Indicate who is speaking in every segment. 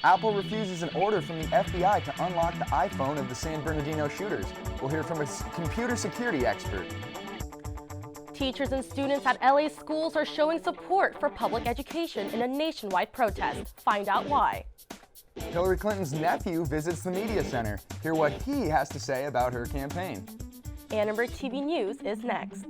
Speaker 1: Apple refuses an order from the FBI to unlock the iPhone of the San Bernardino shooters. We'll hear from a computer security expert.
Speaker 2: Teachers and students at LA schools are showing support for public education in a nationwide protest. Find out why.
Speaker 1: Hillary Clinton's nephew visits the media center. Hear what he has to say about her campaign.
Speaker 2: Annenberg TV News is next.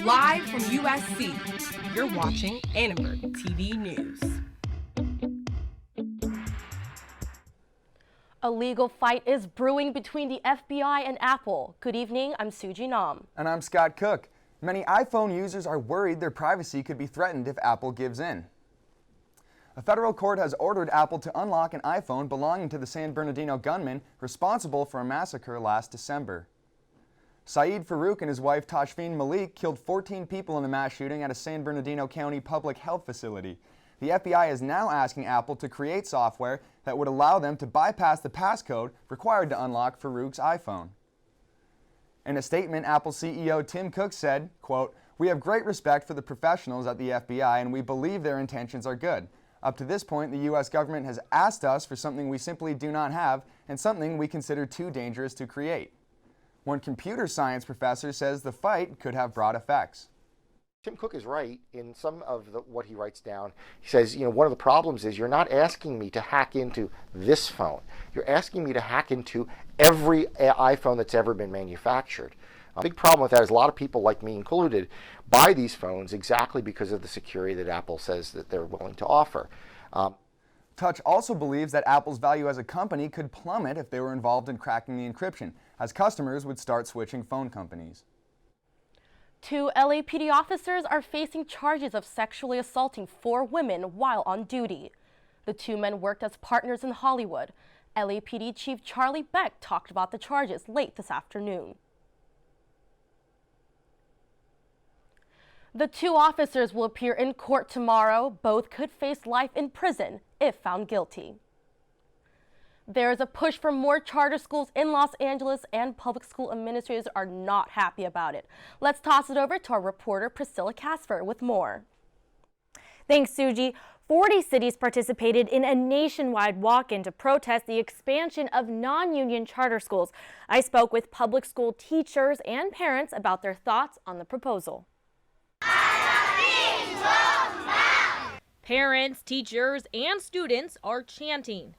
Speaker 3: Live from USC, you're watching Annenberg TV News.
Speaker 2: A legal fight is brewing between the FBI and Apple. Good evening, I'm Suji Nam.
Speaker 1: And I'm Scott Cook. Many iPhone users are worried their privacy could be threatened if Apple gives in. A federal court has ordered Apple to unlock an iPhone belonging to the San Bernardino gunman responsible for a massacre last December. Saeed Farouk and his wife Tashfeen Malik killed 14 people in a mass shooting at a San Bernardino County public health facility. The FBI is now asking Apple to create software that would allow them to bypass the passcode required to unlock Farouk's iPhone. In a statement, Apple CEO Tim Cook said, quote, "We have great respect for the professionals at the FBI and we believe their intentions are good. Up to this point, the U.S. government has asked us for something we simply do not have and something we consider too dangerous to create." One computer science professor says the fight could have broad effects.
Speaker 4: Tim Cook is right in some of what he writes down. He says, one of the problems is you're not asking me to hack into this phone. You're asking me to hack into every iPhone that's ever been manufactured. A big problem with that is a lot of people, like me included, buy these phones exactly because of the security that Apple says that they're willing to offer.
Speaker 1: Touch also believes that Apple's value as a company could plummet if they were involved in cracking the encryption, as customers would start switching phone companies.
Speaker 2: 2 LAPD officers are facing charges of sexually assaulting 4 women while on duty. The 2 men worked as partners in Hollywood. LAPD Chief Charlie Beck talked about the charges late this afternoon. The 2 officers will appear in court tomorrow. Both could face life in prison if found guilty. There is a push for more charter schools in Los Angeles, and public school administrators are not happy about it. Let's toss it over to our reporter Priscilla Casper with more.
Speaker 5: Thanks, Suji. 40 cities participated in a nationwide walk-in to protest the expansion of non-union charter schools. I spoke with public school teachers and parents about their thoughts on the proposal.
Speaker 6: Parents, teachers, and students are chanting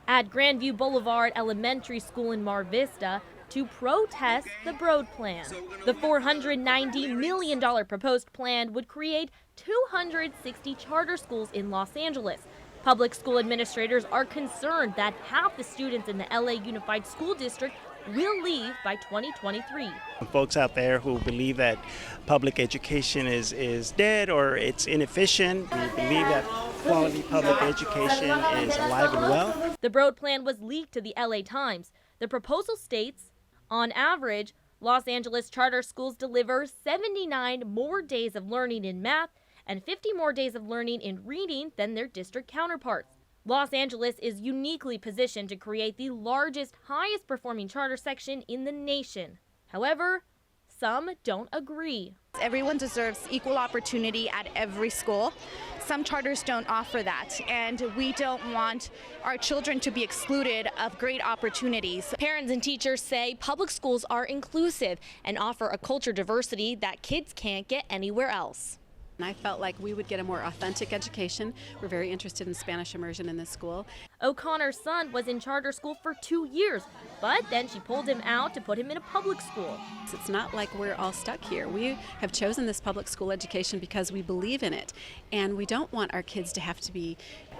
Speaker 6: at Grandview Boulevard Elementary School in Mar Vista to protest the Broad Plan. The $490 million proposed plan would create 260 charter schools in Los Angeles. Public school administrators are concerned that half the students in the LA Unified School District will leave by 2023.
Speaker 7: Folks out there who believe that public education is dead or it's inefficient, we believe that quality public education is alive and well.
Speaker 6: The Broad Plan was leaked to the LA Times. The proposal states, on average, Los Angeles charter schools deliver 79 more days of learning in math and 50 more days of learning in reading than their district counterparts. Los Angeles is uniquely positioned to create the largest, highest performing charter section in the nation. However, some don't agree.
Speaker 8: Everyone deserves equal opportunity at every school. Some charters don't offer that, and we don't want our children to be excluded of great opportunities.
Speaker 9: Parents and teachers say public schools are inclusive and offer a culture diversity that kids can't get anywhere else.
Speaker 10: And I felt like we would get a more authentic education. We're very interested in Spanish immersion in this school.
Speaker 6: O'Connor's son was in charter school for 2 years, but then she pulled him out to put him in a public school.
Speaker 10: It's not like we're all stuck here. We have chosen this public school education because we believe in it, and we don't want our kids to have to be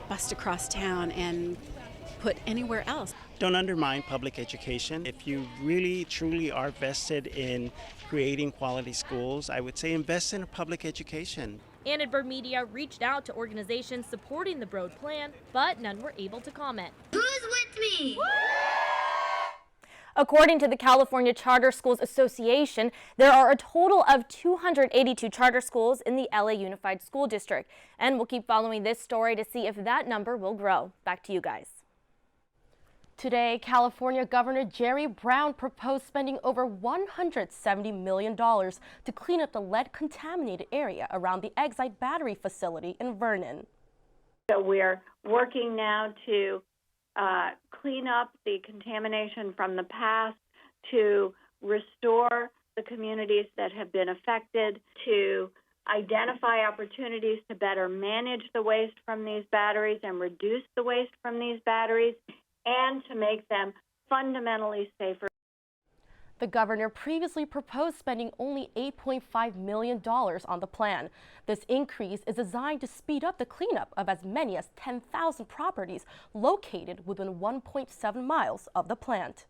Speaker 10: bused across town and put anywhere else.
Speaker 7: Don't undermine public education. If you really, truly are vested in creating quality schools, I would say invest in a public education.
Speaker 6: Annenberg Media reached out to organizations supporting the Broad Plan, but none were able to comment.
Speaker 11: Who's with me?
Speaker 5: According to the California Charter Schools Association, there are a total of 282 charter schools in the LA Unified School District. And we'll keep following this story to see if that number will grow. Back to you guys.
Speaker 2: Today, California Governor Jerry Brown proposed spending over $170 million to clean up the lead-contaminated area around the Exide battery facility in Vernon.
Speaker 11: So we're working now to clean up the contamination from the past, to restore the communities that have been affected, to identify opportunities to better manage the waste from these batteries and reduce the waste from these batteries, and to make them fundamentally safer.
Speaker 2: The governor previously proposed spending only $8.5 million on the plan. This increase is designed to speed up the cleanup of as many as 10,000 properties located within 1.7 miles of the plant.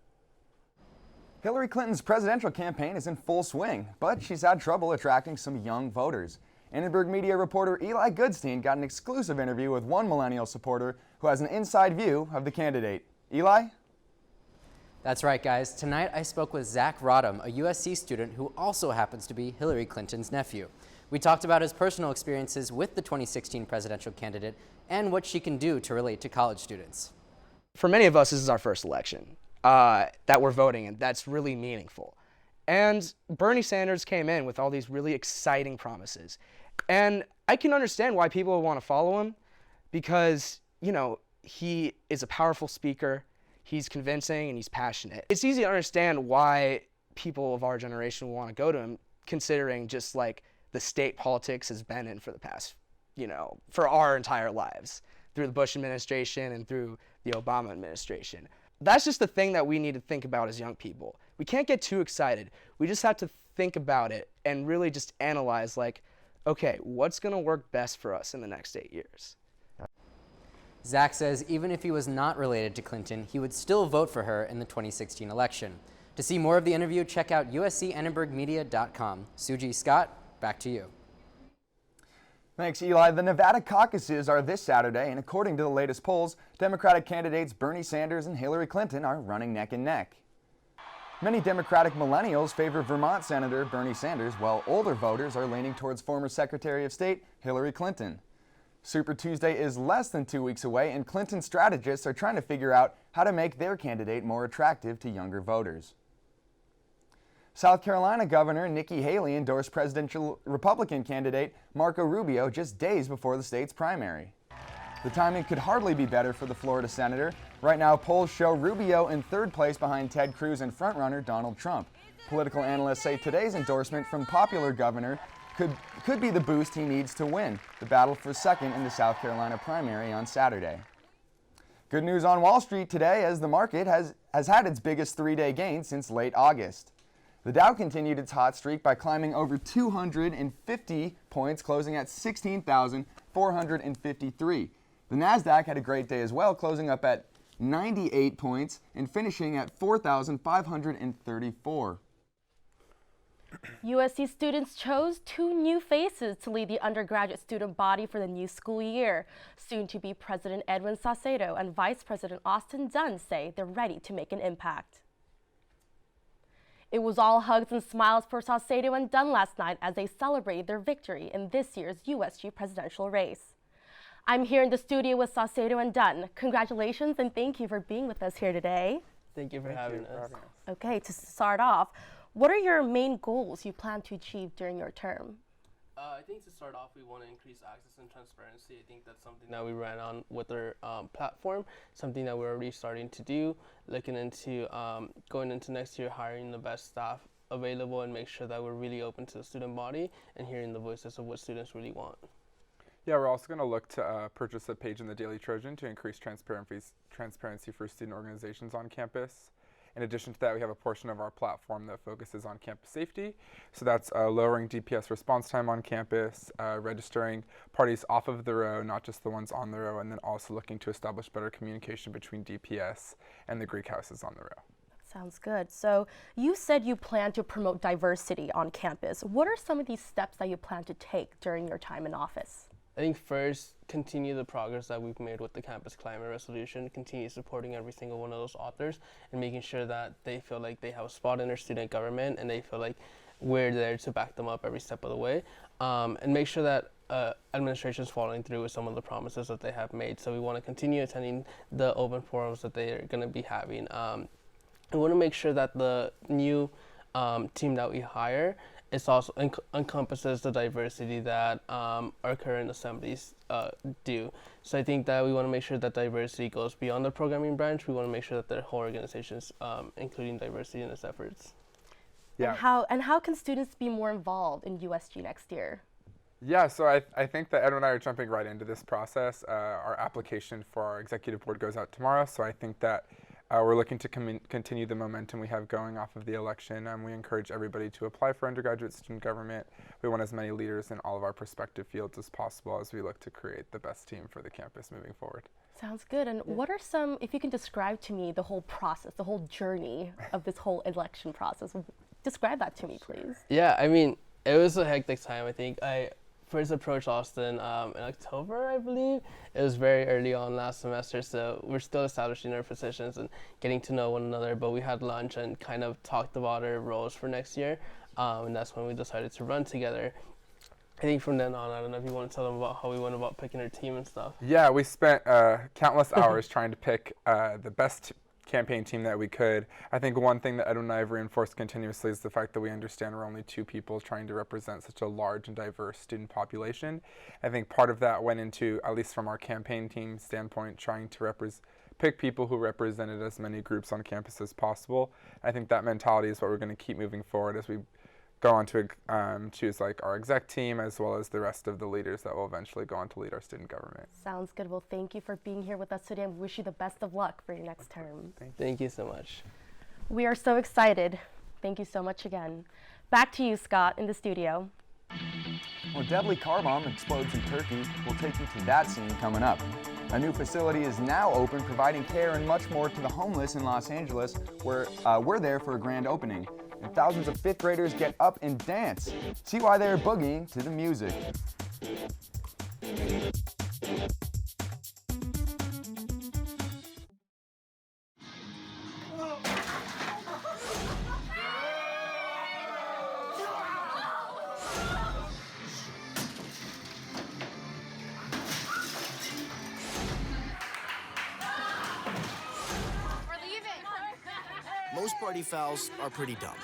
Speaker 1: Hillary Clinton's presidential campaign is in full swing, but she's had trouble attracting some young voters. Annenberg media reporter Eli Goodstein got an exclusive interview with one millennial supporter who has an inside view of the candidate. Eli?
Speaker 12: That's right, guys. Tonight I spoke with Zach Rodham, a USC student who also happens to be Hillary Clinton's nephew. We talked about his personal experiences with the 2016 presidential candidate and what she can do to relate to college students.
Speaker 13: For many of us, this is our first election that we're voting in. That's really meaningful. And Bernie Sanders came in with all these really exciting promises. And I can understand why people want to follow him because, you know, he is a powerful speaker. He's convincing and he's passionate. It's easy to understand why people of our generation want to go to him, considering just like the state politics has been in for the past, for our entire lives, through the Bush administration and through the Obama administration. That's just the thing that we need to think about as young people. We can't get too excited. We just have to think about it and really just analyze, like, okay, what's going to work best for us in the next 8 years?
Speaker 12: Zach says even if he was not related to Clinton, he would still vote for her in the 2016 election. To see more of the interview, check out uscannenbergmedia.com. Suji, Scott, back to you.
Speaker 1: Thanks, Eli. The Nevada caucuses are this Saturday, and according to the latest polls, Democratic candidates Bernie Sanders and Hillary Clinton are running neck and neck. Many Democratic millennials favor Vermont Senator Bernie Sanders, while older voters are leaning towards former Secretary of State Hillary Clinton. Super Tuesday is less than 2 weeks away, and Clinton strategists are trying to figure out how to make their candidate more attractive to younger voters. South Carolina Governor Nikki Haley endorsed presidential Republican candidate Marco Rubio just days before the state's primary. The timing could hardly be better for the Florida senator. Right now, polls show Rubio in third place behind Ted Cruz and frontrunner Donald Trump. Political analysts say today's endorsement from popular governor could be the boost he needs to win the battle for second in the South Carolina primary on Saturday. Good news on Wall Street today, as the market has had its biggest three-day gain since late August. The Dow continued its hot streak by climbing over 250 points, closing at 16,453. The Nasdaq had a great day as well, closing up at 98 points and finishing at 4,534.
Speaker 2: USC students chose 2 new faces to lead the undergraduate student body for the new school year. Soon-to-be President Edwin Saucedo and Vice President Austin Dunn say they're ready to make an impact. It was all hugs and smiles for Saucedo and Dunn last night as they celebrated their victory in this year's USG presidential race. I'm here in the studio with Saucedo and Dunn. Congratulations and thank you for being with us here today.
Speaker 14: Thank you for having us.
Speaker 2: Okay, to start off, what are your main goals you plan to achieve during your term?
Speaker 14: I think to start off, we want to increase access and transparency. I think that's something that we ran on with our platform, something that we're already starting to do, looking into going into next year, hiring the best staff available and make sure that we're really open to the student body and hearing the voices of what students really want.
Speaker 15: Yeah, we're also going to look to purchase a page in the Daily Trojan to increase transparency for student organizations on campus. In addition to that, we have a portion of our platform that focuses on campus safety. So that's lowering DPS response time on campus, registering parties off of the row, not just the ones on the row, and then also looking to establish better communication between DPS and the Greek houses on the row.
Speaker 2: Sounds good. So you said you plan to promote diversity on campus. What are some of these steps that you plan to take during your time in office?
Speaker 14: I think first, continue the progress that we've made with the campus climate resolution, continue supporting every single one of those authors and making sure that they feel like they have a spot in our student government and they feel like we're there to back them up every step of the way. And make sure that administration's following through with some of the promises that they have made. So we want to continue attending the open forums that they are going to be having. We want to make sure that the new team that we hire is also encompasses the diversity that our current assemblies do. So I think that we want to make sure that diversity goes beyond the programming branch. We want to make sure that the whole organization is including diversity in its efforts.
Speaker 15: Yeah.
Speaker 2: And how can students be more involved in USG next year?
Speaker 15: Yeah, so I think that Edwin and I are jumping right into this process. Our application for our executive board goes out tomorrow, so I think that we're looking to continue the momentum we have going off of the election. We encourage everybody to apply for undergraduate student government. We want as many leaders in all of our prospective fields as possible as we look to create the best team for the campus moving forward.
Speaker 2: Sounds good. And what are some, if you can describe to me the whole process, the whole journey of this whole election process, describe that to me, please.
Speaker 14: Yeah, I mean, it was a hectic time. I think I first approached Austin in October, I believe. It was very early on last semester, so we're still establishing our positions and getting to know one another, but we had lunch and kind of talked about our roles for next year, and that's when we decided to run together. I think from then on, I don't know if you want to tell them about how we went about picking our team and stuff.
Speaker 15: Yeah, we spent countless hours trying to pick the best campaign team that we could. I think one thing that Edwin and I have reinforced continuously is the fact that we understand we're only two people trying to represent such a large and diverse student population. I think part of that went into, at least from our campaign team standpoint, trying to pick people who represented as many groups on campus as possible. I think that mentality is what we're going to keep moving forward as we go on to choose like our exec team as well as the rest of the leaders that will eventually go on to lead our student government.
Speaker 2: Sounds good. Well, thank you for being here with us today and wish you the best of luck for your next term.
Speaker 14: Thank you so much.
Speaker 2: We are so excited. Thank you so much again. Back to you, Scott, in the studio.
Speaker 1: When a deadly car bomb explodes in Turkey, we'll take you to that scene coming up. A new facility is now open, providing care and much more to the homeless in Los Angeles, where we're there for a grand opening. And thousands of fifth graders get up and dance. See why they're boogieing to the music.
Speaker 16: Most party fouls are pretty dumb.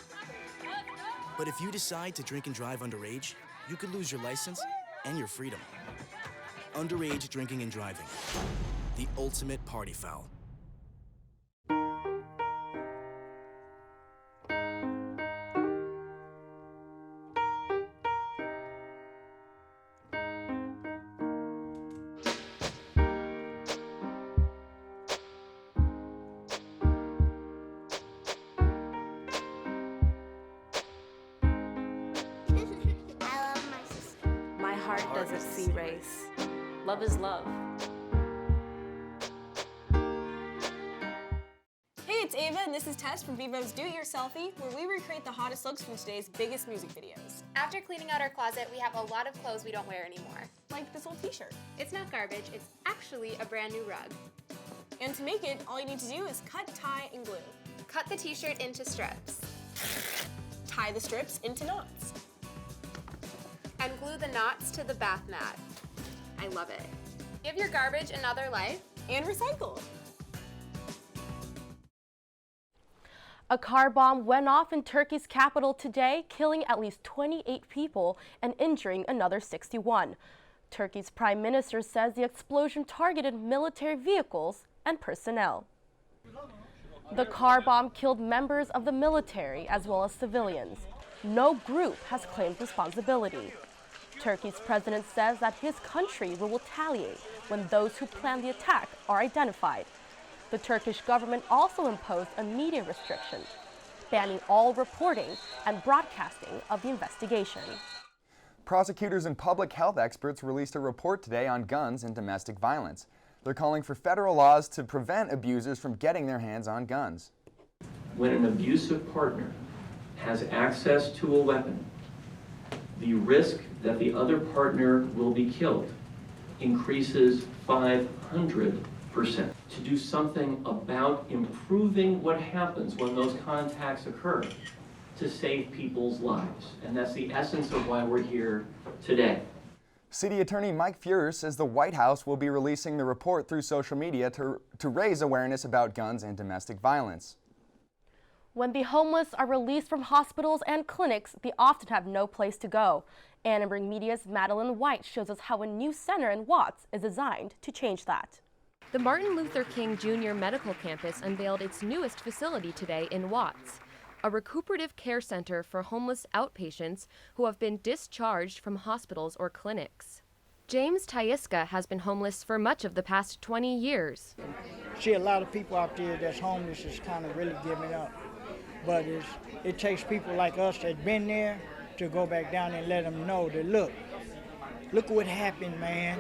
Speaker 16: But if you decide to drink and drive underage, you could lose your license and your freedom. Underage drinking and driving. The ultimate party foul.
Speaker 17: Doesn't see race. Love is love.
Speaker 18: Hey, it's Ava, and this is Tess from Vivo's Do It Yourselfie, where we recreate the hottest looks from today's biggest music videos.
Speaker 19: After cleaning out our closet, we have a lot of clothes we don't wear anymore.
Speaker 18: Like this old t-shirt.
Speaker 19: It's not garbage, it's actually a brand new rug.
Speaker 18: And to make it, all you need to do is cut, tie, and glue.
Speaker 19: Cut the t-shirt into strips.
Speaker 18: Tie the strips into knots.
Speaker 19: And glue the knots to the bath mat. I love it. Give your garbage another life.
Speaker 18: And recycle.
Speaker 2: A car bomb went off in Turkey's capital today, killing at least 28 people and injuring another 61. Turkey's prime minister says the explosion targeted military vehicles and personnel. The car bomb killed members of the military as well as civilians. No group has claimed responsibility. Turkey's president says that his country will retaliate when those who planned the attack are identified. The Turkish government also imposed a media restriction, banning all reporting and broadcasting of the investigation.
Speaker 1: Prosecutors and public health experts released a report today on guns and domestic violence. They're calling for federal laws to prevent abusers from getting their hands on guns.
Speaker 20: When an abusive partner has access to a weapon, the risk that the other partner will be killed increases 500%. To do something about improving what happens when those contacts occur to save people's lives. And that's the essence of why we're here today.
Speaker 1: City Attorney Mike Fuhrer says the White House will be releasing the report through social media to raise awareness about guns and domestic violence.
Speaker 2: When the homeless are released from hospitals and clinics, they often have no place to go. Annenberg Media's Madeline White shows us how a new center in Watts is designed to change that.
Speaker 21: The Martin Luther King Jr. Medical Campus unveiled its newest facility today in Watts, a recuperative care center for homeless outpatients who have been discharged from hospitals or clinics. James Tyiska has been homeless for much of the past 20 years.
Speaker 22: See, a lot of people out there that's homeless is kind of really giving up. But it takes people like us that's been there to go back down and let them know that, look what happened, man.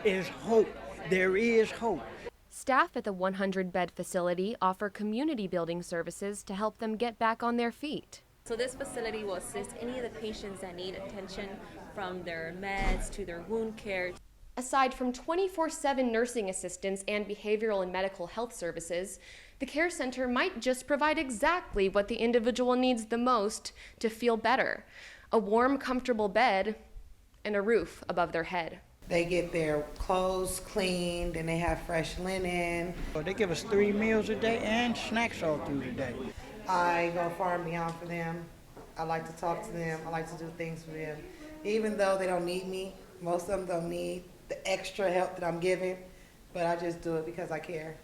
Speaker 22: There's hope. There is hope.
Speaker 21: Staff at the 100-bed facility offer community building services to help them get back on their feet.
Speaker 23: So this facility will assist any of the patients that need attention, from their meds to their wound care.
Speaker 21: Aside from 24/7 nursing assistance and behavioral and medical health services, the care center might just provide exactly what the individual needs the most to feel better: a warm, comfortable bed and a roof above their head.
Speaker 24: They get their clothes cleaned and they have fresh linen.
Speaker 22: They give us 3 meals a day and snacks all through the day.
Speaker 24: I go far and beyond for them. I like to talk to them. I like to do things for them. Even though they don't need me, most of them don't need the extra help that I'm giving, but I just do it because I care.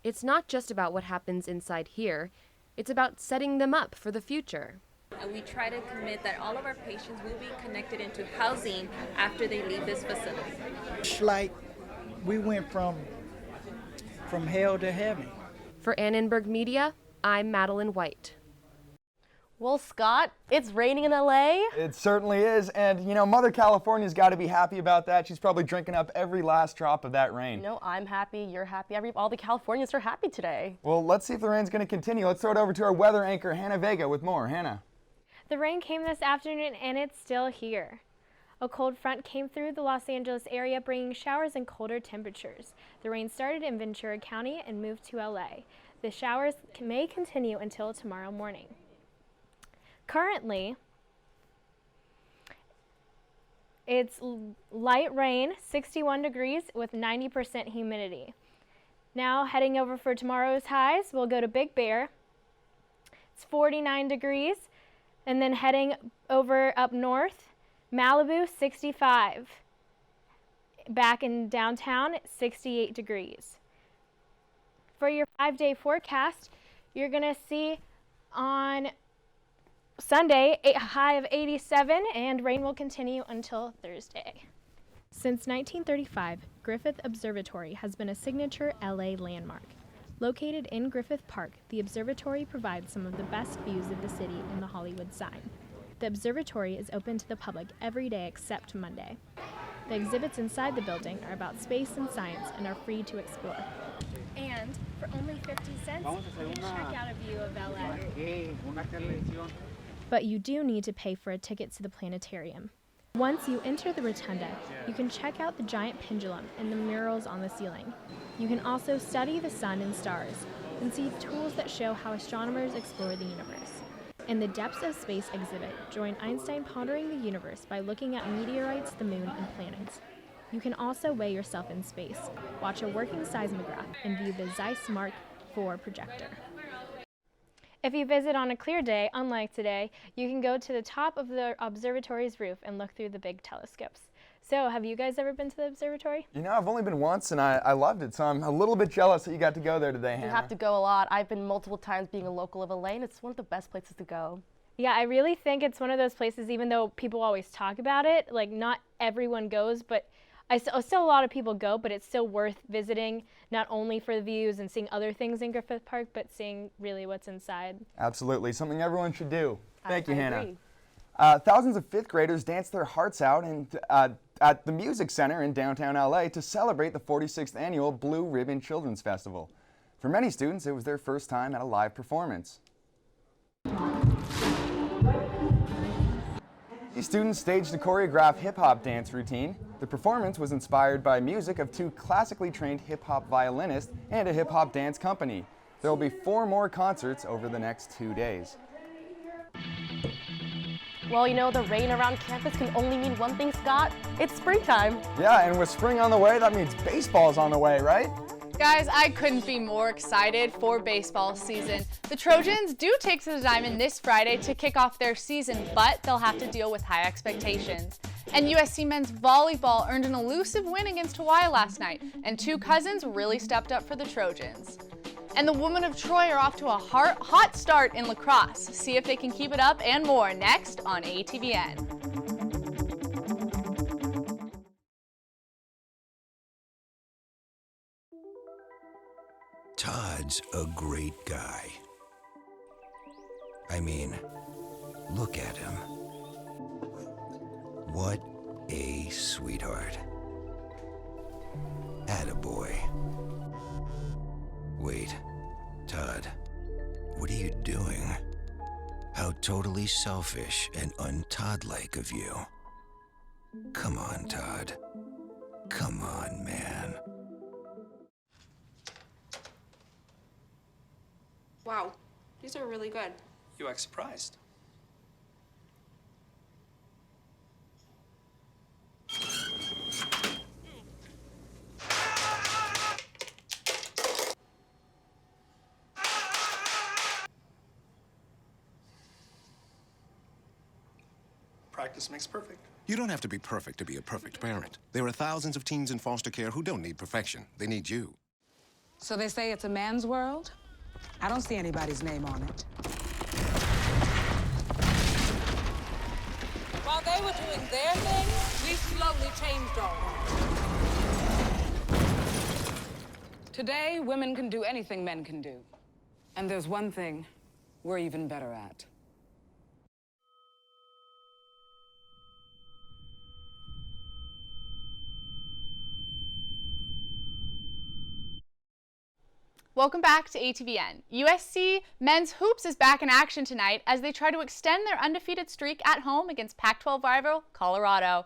Speaker 21: It's not just about what happens inside here, it's about setting them up for the future.
Speaker 23: And we try to commit that all of our patients will be connected into housing after they leave this facility.
Speaker 22: It's like we went from hell to heaven.
Speaker 21: For Annenberg Media, I'm Madeline White.
Speaker 2: Well, Scott, it's raining in LA.
Speaker 1: It certainly is, and you know, Mother California's got to be happy about that. She's probably drinking up every last drop of that rain.
Speaker 2: No, I'm happy, you're happy, all the Californians are happy today.
Speaker 1: Well, let's see if the rain's going to continue. Let's throw it over to our weather anchor, Hannah Vega, with more. Hannah.
Speaker 25: The rain came this afternoon and it's still here. A cold front came through the Los Angeles area, bringing showers and colder temperatures. The rain started in Ventura County and moved to LA. The showers may continue until tomorrow morning. Currently, it's light rain, 61 degrees with 90% humidity. Now heading over for tomorrow's highs, we'll go to Big Bear. It's 49 degrees. And then heading over up north, Malibu, 65. Back in downtown, 68 degrees. For your 5-day forecast, you're going to see on Sunday a high of 87, and rain will continue until Thursday. Since 1935, Griffith Observatory has been a signature LA landmark. Located in Griffith Park, the observatory provides some of the best views of the city in the Hollywood sign. The observatory is open to the public every day except Monday. The exhibits inside the building are about space and science and are free to explore. And for only 50 cents, you can check out a view of LA. But you do need to pay for a ticket to the planetarium. Once you enter the rotunda, you can check out the giant pendulum and the murals on the ceiling. You can also study the sun and stars and see tools that show how astronomers explore the universe. In the Depths of Space exhibit, join Einstein pondering the universe by looking at meteorites, the moon, and planets. You can also weigh yourself in space, watch a working seismograph, and view the Zeiss Mark IV projector. If you visit on a clear day, unlike today, you can go to the top of the observatory's roof and look through the big telescopes. So, have you guys ever been to the observatory?
Speaker 1: You know, I've only been once, and I loved it, so I'm a little bit jealous that you got to go there today, Hannah.
Speaker 2: You have to go a lot. I've been multiple times being a local of LA, and it's one of the best places to go.
Speaker 25: Yeah, I really think it's one of those places, even though people always talk about it, like not everyone goes, but still a lot of people go, but it's still worth visiting, not only for the views and seeing other things in Griffith Park, but seeing really what's inside.
Speaker 1: Absolutely, something everyone should do. Thank you, Hannah.
Speaker 2: Agree.
Speaker 1: Thousands of 5th graders danced their hearts out at the Music Center in downtown LA to celebrate the 46th annual Blue Ribbon Children's Festival. For many students, it was their first time at a live performance. These students staged a choreographed hip-hop dance routine. The performance was inspired by music of 2 classically trained hip-hop violinists and a hip-hop dance company. There will be 4 more concerts over the next 2 days.
Speaker 2: Well, you know, the rain around campus can only mean one thing, Scott. It's springtime.
Speaker 1: Yeah, and with spring on the way, that means baseball's on the way, right?
Speaker 3: Guys, I couldn't be more excited for baseball season. The Trojans do take to the diamond this Friday to kick off their season, but they'll have to deal with high expectations. And USC men's volleyball earned an elusive win against Hawaii last night, and two cousins really stepped up for the Trojans. And the women of Troy are off to a hot start in lacrosse. See if they can keep it up and more next on ATVN.
Speaker 4: Todd's a great guy. I mean, look at him. What a sweetheart. Attaboy. Wait, Todd, what are you doing? How totally selfish and un-Todd-like of you. Come on, Todd. Come on, man.
Speaker 19: Wow, these are really good.
Speaker 8: You act surprised. Practice makes perfect.
Speaker 9: You don't have to be perfect to be a perfect parent. There are thousands of teens in foster care who don't need perfection. They need you.
Speaker 10: So they say it's a man's world? I don't see anybody's name on it.
Speaker 26: While they were doing their thing, we slowly changed our own.
Speaker 10: Today, women can do anything men can do. And there's one thing we're even better at.
Speaker 3: Welcome back to ATVN. USC men's hoops is back in action tonight as they try to extend their undefeated streak at home against Pac-12 rival Colorado.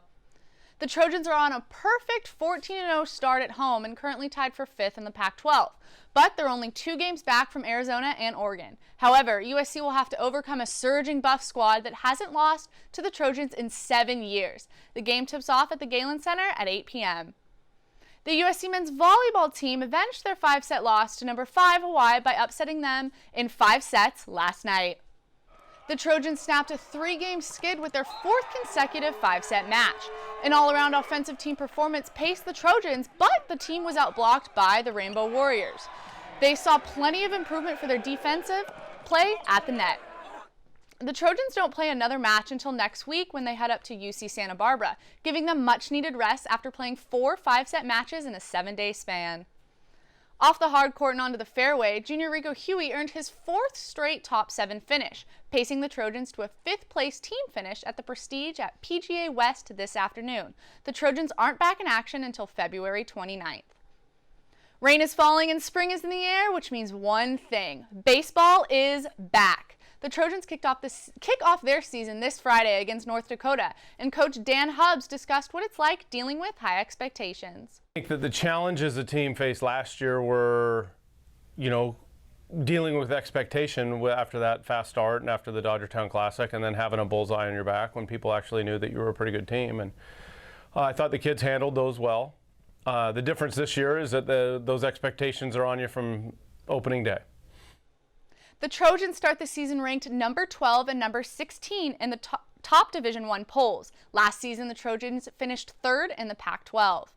Speaker 3: The Trojans are on a perfect 14-0 start at home and currently tied for 5th in the Pac-12, but they're only 2 games back from Arizona and Oregon. However, USC will have to overcome a surging Buff squad that hasn't lost to the Trojans in 7 years. The game tips off at the Galen Center at 8 p.m. The USC men's volleyball team avenged their 5-set loss to number 5 Hawaii by upsetting them in 5 sets last night. The Trojans snapped a 3-game skid with their 4th consecutive 5-set match. An all-around offensive team performance paced the Trojans, but the team was outblocked by the Rainbow Warriors. They saw plenty of improvement for their defensive play at the net. The Trojans don't play another match until next week when they head up to UC Santa Barbara, giving them much-needed rest after playing 4 5-set matches in a 7-day span. Off the hard court and onto the fairway, junior Rico Huey earned his 4th straight top 7 finish, pacing the Trojans to a 5th-place team finish at the Prestige at PGA West this afternoon. The Trojans aren't back in action until February 29th. Rain is falling and spring is in the air, which means one thing: baseball is back. The Trojans kick off their season this Friday against North Dakota, and Coach Dan Hubbs discussed what it's like dealing with high expectations.
Speaker 27: I think that the challenges the team faced last year were, dealing with expectation after that fast start and after the Dodgertown Classic, and then having a bullseye on your back when people actually knew that you were a pretty good team. And I thought the kids handled those well. The difference this year is that those expectations are on you from opening day.
Speaker 3: The Trojans start the season ranked number 12 and number 16 in the top Division I polls. Last season, the Trojans finished 3rd in the Pac-12.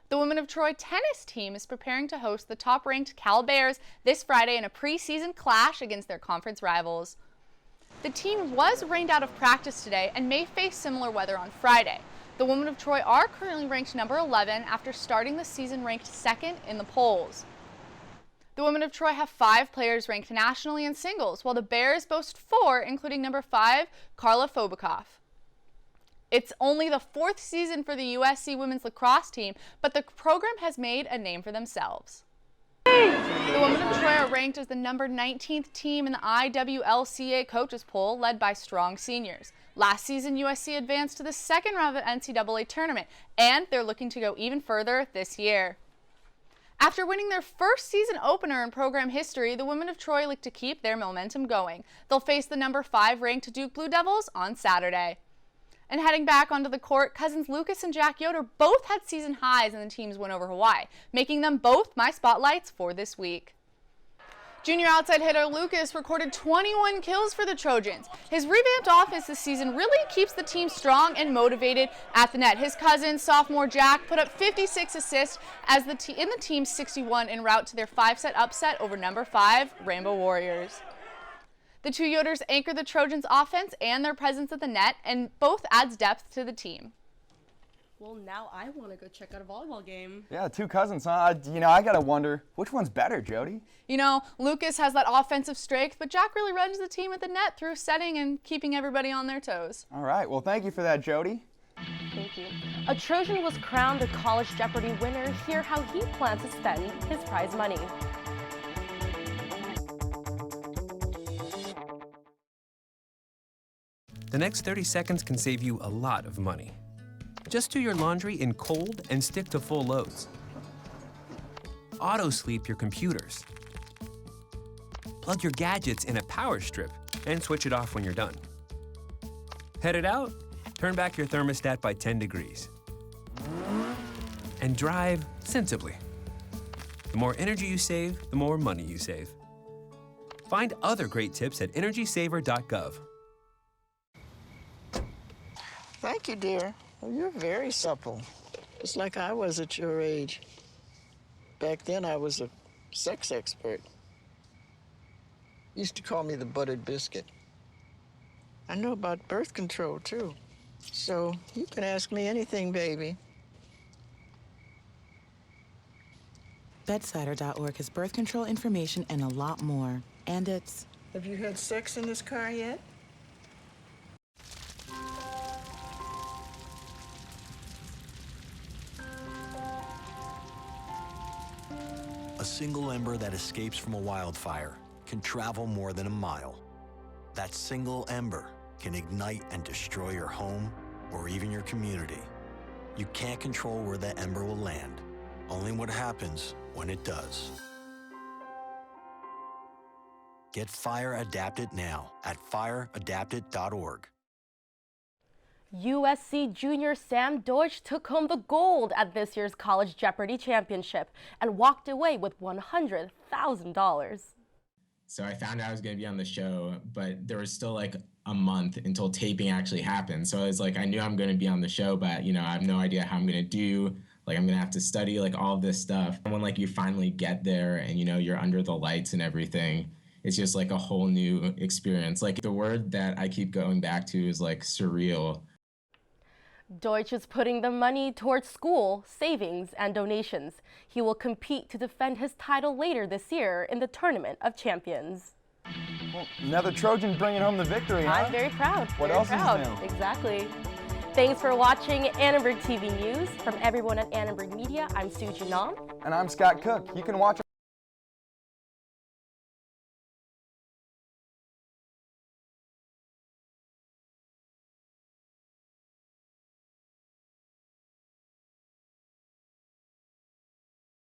Speaker 3: The Women of Troy tennis team is preparing to host the top-ranked Cal Bears this Friday in a preseason clash against their conference rivals. The team was rained out of practice today and may face similar weather on Friday. The Women of Troy are currently ranked number 11 after starting the season ranked 2nd in the polls. The Women of Troy have 5 players ranked nationally in singles, while the Bears boast 4, including number 5, Carla Fobikoff. It's only the 4th season for the USC women's lacrosse team, but the program has made a name for themselves. The Women of Troy are ranked as the number 19th team in the IWLCA coaches poll, led by strong seniors. Last season, USC advanced to the 2nd round of the NCAA tournament, and they're looking to go even further this year. After winning their first season opener in program history, the women of Troy look to keep their momentum going. They'll face the number 5 ranked Duke Blue Devils on Saturday. And heading back onto the court, cousins Lucas and Jack Yoder both had season highs in the team's win over Hawaii, making them both my spotlights for this week. Junior outside hitter Lucas recorded 21 kills for the Trojans. His revamped offense this season really keeps the team strong and motivated at the net. His cousin, sophomore Jack, put up 56 assists as in the team's 61 en route to their 5-set upset over number 5 Rainbow Warriors. The two Yoders anchor the Trojans' offense and their presence at the net, and both adds depth to the team.
Speaker 2: Well, now I want to go check out a volleyball game.
Speaker 1: Yeah, two cousins, huh? I gotta wonder, which one's better, Jody?
Speaker 3: Lucas has that offensive strength, but Jack really runs the team at the net through setting and keeping everybody on their toes.
Speaker 1: All right, well, thank you for that, Jody.
Speaker 2: Thank you. A Trojan was crowned a College Jeopardy winner. Hear how he plans to spend his prize money.
Speaker 5: The next 30 seconds can save you a lot of money. Just do your laundry in cold and stick to full loads. Auto-sleep your computers. Plug your gadgets in a power strip and switch it off when you're done. Headed out? Turn back your thermostat by 10 degrees. And drive sensibly. The more energy you save, the more money you save. Find other great tips at energysaver.gov.
Speaker 6: Thank you, dear. Well, you're very supple. Just like I was at your age. Back then, I was a sex expert. Used to call me the buttered biscuit. I know about birth control, too. So you can ask me anything, baby.
Speaker 7: Bedsider.org has birth control information and a lot more. And it's...
Speaker 6: Have you had sex in this car yet?
Speaker 11: A single ember that escapes from a wildfire can travel more than a mile. That single ember can ignite and destroy your home or even your community. You can't control where that ember will land, only what happens when it does. Get Fire Adapted now at fireadapted.org.
Speaker 2: USC junior Sam Deutsch took home the gold at this year's College Jeopardy Championship and walked away with $100,000.
Speaker 12: So I found out I was going to be on the show, but there was still like a month until taping actually happened. So I was like, I knew I'm going to be on the show, but I have no idea how I'm going to do. Like, I'm going to have to study like all of this stuff. And when you finally get there and you're under the lights and everything, it's just like a whole new experience. Like, the word that I keep going back to is like surreal.
Speaker 2: Deutsch is putting the money towards school, savings, and donations. He will compete to defend his title later this year in the Tournament of Champions.
Speaker 1: Well, another Trojan bringing home the victory, huh?
Speaker 2: I'm very proud.
Speaker 1: What else is new?
Speaker 2: Exactly. Thanks for watching Annenberg TV News. From everyone at Annenberg Media, I'm Suji Nam.
Speaker 1: And I'm Scott Cook. You can watch